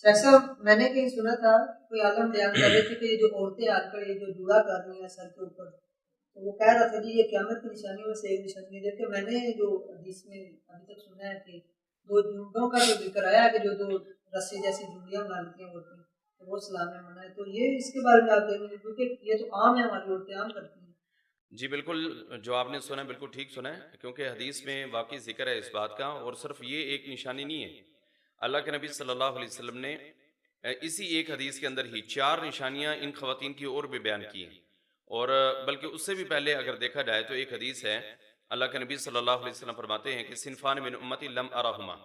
شیخ صاحب میں نے کہیں سنا تھا کوئی عالم بیان کر رہے تھے کہ یہ جو عورتیں آج کل یہ جو جوڑا کر رہی ہیں سر کے اوپر، تو وہ کہہ رہا تھا جی یہ قیامت کی نشانیوں میں سے ایک نشانی ہے، جبکہ میں نے جو حدیث میں ابھی تک سنا ہے کہ دو جھنڈوں کا جو ذکر آیا ہے کہ جو دو رسی جیسی جھنڈیاں بناتی ہیں عورتیں تو وہ اسلام میں منع ہے، تو یہ اس کے بارے میں آپ کہیں گے کیونکہ یہ تو عام ہے، ہماری عورتیں عام کرتی ہیں۔ جی بالکل، جو آپ نے سنا ہے بالکل ٹھیک سنا ہے، کیونکہ حدیث میں واقعی ذکر ہے اس بات کا، اور صرف یہ ایک نشانی نہیں ہے۔ اللہ کے نبی صلی اللہ علیہ وسلم نے اسی ایک حدیث کے اندر ہی 4 نشانیاں ان خواتین کی اور بھی بیان کی ہیں، اور بلکہ اس سے بھی پہلے اگر دیکھا جائے تو ایک حدیث ہے، اللہ کے نبی صلی اللہ علیہ وسلم فرماتے ہیں کہ صنفان من امتی لم ارہما،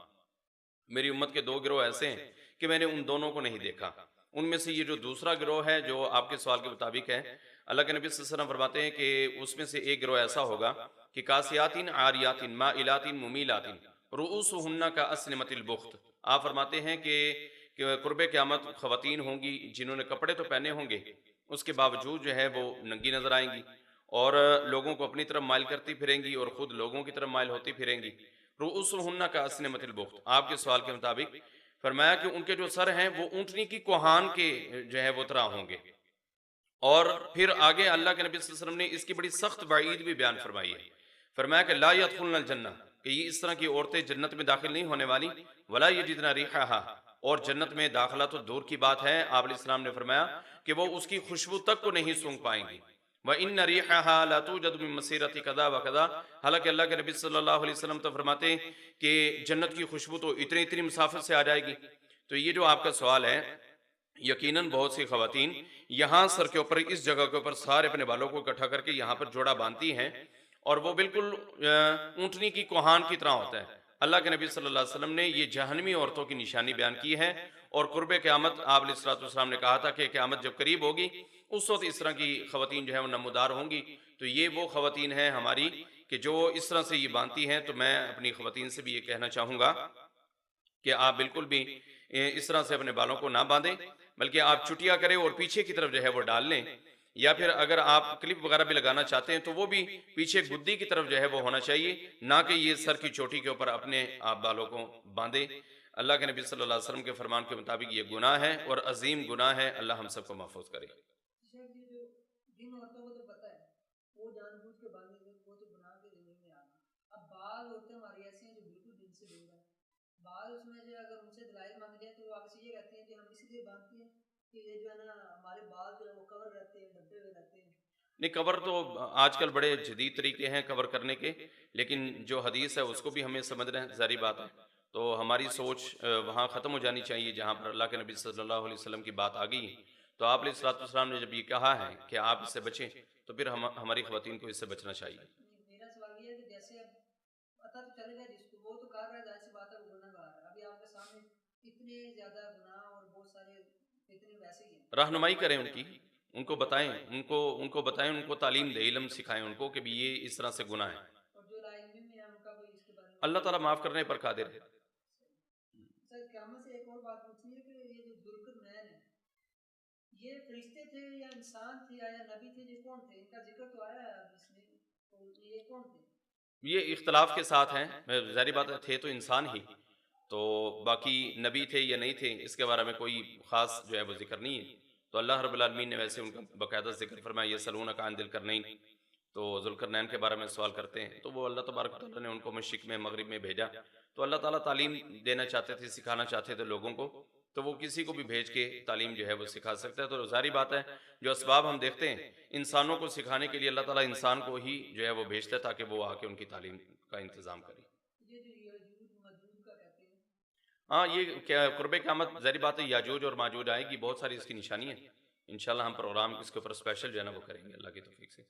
میری امت کے 2 گروہ ایسے ہیں کہ میں نے ان دونوں کو نہیں دیکھا۔ ان میں سے یہ جو دوسرا گروہ ہے جو آپ کے سوال کے مطابق ہے، اللہ کے نبی صلی اللہ علیہ وسلم فرماتے ہیں کہ اس میں سے ایک گروہ ایسا ہوگا کہ کاسیاتن عاریاتن مائلاتن ممیلاتن رؤوسہن کا اسنمۃ البخت۔ آپ فرماتے ہیں کہ قرب قیامت خواتین ہوں گی جنہوں نے کپڑے تو پہنے ہوں گے، اس کے باوجود جو ہے وہ ننگی نظر آئیں گی، اور لوگوں کو اپنی طرف مائل کرتی پھریں گی اور خود لوگوں کی طرف مائل ہوتی پھریں گی۔ رؤوسہن کا اسنمۃ البخت، آپ کے سوال کے مطابق فرمایا کہ ان کے جو سر ہیں وہ اونٹنی کی کوہان کے جو ہے وہ طرح ہوں گے، اور پھر آگے اللہ کے نبی صلی اللہ علیہ وسلم نے اس کی بڑی سخت وعید بھی بیان فرمائی ہے۔ فرمایا کہ لا يدخلن الجنہ، کہ یہ اس طرح کی عورتیں جنت میں داخل نہیں ہونے والی، ولا یجدن ریحہا، اور جنت میں داخلہ تو دور کی بات ہے، آپ علیہ السلام نے فرمایا کہ وہ اس کی خوشبو تک کو نہیں سونگھ پائیں گی۔ وَإِنَّ رِيحَهَا لَتُوجَدُ مِن مَّسِيرَةِ كَذَا وَكَذَا، حالانکہ اللہ کے نبی صلی اللہ علیہ وسلم تو فرماتے ہیں کہ جنت کی خوشبو تو اتنی اتنی مسافت سے آ جائے گی۔ تو یہ جو آپ کا سوال ہے، یقیناً بہت سی خواتین یہاں سر کے اوپر اس جگہ کے اوپر سارے اپنے بالوں کو اکٹھا کر کے یہاں پر جوڑا باندھتی ہیں، اور وہ بالکل اونٹنی کی کوہان کی طرح ہوتا ہے۔ اللہ کے نبی صلی اللہ علیہ وسلم نے یہ جہنمی عورتوں کی نشانی بیان کی ہے، اور قرب قیامت آپ علیہ الصلوۃ والسلام نے کہا تھا کہ قیامت جب قریب ہوگی اس وقت اس طرح کی خواتین جو ہے وہ نمودار ہوں گی۔ تو یہ وہ خواتین ہیں ہماری کہ جو اس طرح سے یہ باندھتی ہیں، تو میں اپنی خواتین سے بھی یہ کہنا چاہوں گا کہ آپ بالکل بھی اس طرح سے اپنے بالوں کو نہ باندھیں، بلکہ آپ چٹیا کریں اور پیچھے کی طرف جو ہے وہ ڈال لیں، یا پھر اگر آپ کلپ وغیرہ بھی لگانا چاہتے ہیں تو وہ بھی پیچھے گدی کی طرف جو ہے وہ ہونا چاہیے، نہ کہ یہ سر کی چوٹی کے اوپر اپنے آپ بالوں کو باندھیں۔ اللہ کے نبی صلی اللہ علیہ وسلم کے فرمان کے مطابق یہ گناہ ہے اور عظیم گناہ ہے، اللہ ہم سب کو محفوظ کرے۔ شیخ جی جو جن عورتوں کو تو پتہ ہے وہ جان بوجھ کے باندھیں گے وہ تو گناہ کے ذمہ میں آ گئی۔ اب بعض عورتیں ہماری ایسی ہیں جو بالکل دل سے دور ہیں، بعض اس میں جو اگر ان سے دلائل مانگ جائے تو وہ آپ سے یہ کہتی ہیں کہ ہم اس لیے باندھتی ہیں کہ یہ جو ہے نا ہمارے بال جو ہے وہ کور رہتے ہیں، ڈبے ہوئے رہتے ہیں۔ نہیں، کور تو آج کل بڑے جدید طریقے ہیں کور کرنے کے، لیکن جو حدیث ہے اس کو بھی ہمیں سمجھنا ہے، ظاہری بات ہے۔ تو ہماری سوچ وہاں ختم ہو جانی چاہیے جہاں پر اللہ کے نبی صلی اللہ علیہ وسلم کی بات آ گئی ہے۔ تو آپ علیہ الصلوۃ والسلام نے جب یہ کہا ہے کہ آپ اس سے بچیں، تو پھر ہماری خواتین کو اس سے بچنا چاہیے۔ میرا سوال یہ ہے کہ جیسے اب پتہ تو چلے گا جس کو وہ تو کر رہا ہے، ظاہر سی بات ہے وہ گناہ گار ہے۔ ابھی آپ کے سامنے اتنے زیادہ گناہ اور بہت سارے فتنے ویسے ہی ہیں، رہنمائی کریں ان کی، ان کو بتائیں، ان کو بتائیں، ان کو تعلیم دیں، علم سکھائیں ان کو کہ بھی یہ اس طرح سے گناہ ہے۔ اور جو لا علمی میں ہیں ان کا کوئی اس کے بارے میں اللہ کوئی تعالیٰ معاف کرنے پر قادر ہے۔ سر قیامت سے ایک اور بات پوچھنی ہے کہ یہ جو ذوالقرنین ہے یہ فرشتے تھے یا انسان تھے یا نبی تھے، یہ کون تھے؟ ان کا ذکر تو آیا ہے اب اس میں، تو یہ کون تھے؟ یہ اختلاف کے ساتھ ہیں، ظاہری بات ہے تھے تو انسان ہی، تو باقی نبی تھے یا نہیں تھے اس کے بارے میں کوئی خاص جو ہے وہ ذکر نہیں ہے۔ تو اللہ رب العالمین نے ویسے ان کا باقاعدہ ذکر فرمایا، یسألونک عن ذی القرنین، تو ذوالقرنین کے بارے میں سوال کرتے ہیں، تو وہ اللہ تبارک و تعالیٰ نے ان کو مشرق میں مغرب میں بھیجا، تو اللہ تعالیٰ تعلیم دینا چاہتے تھے، سکھانا چاہتے تھے لوگوں کو، تو وہ کسی کو بھی بھیج کے تعلیم جو ہے وہ سکھا سکتا ہے۔ تو ظاہری بات ہے جو اسباب ہم دیکھتے ہیں انسانوں کو سکھانے کے لیے اللہ تعالیٰ انسان کو ہی جو ہے وہ بھیجتا ہے تاکہ وہ آ کے ان کی تعلیم کا انتظام کرے۔ یہ جو یاجوج ماجوج کا کہتے ہیں، ہاں، یہ کیا قرب قیامت ظاہری بات ہے، یاجوج اور ماجوج آئے گی، بہت ساری اس کی نشانی ہیں، انشاءاللہ ہم پروگرام اس کے اوپر اسپیشل جو ہے نا وہ کریں گے اللہ کی توفیق سے۔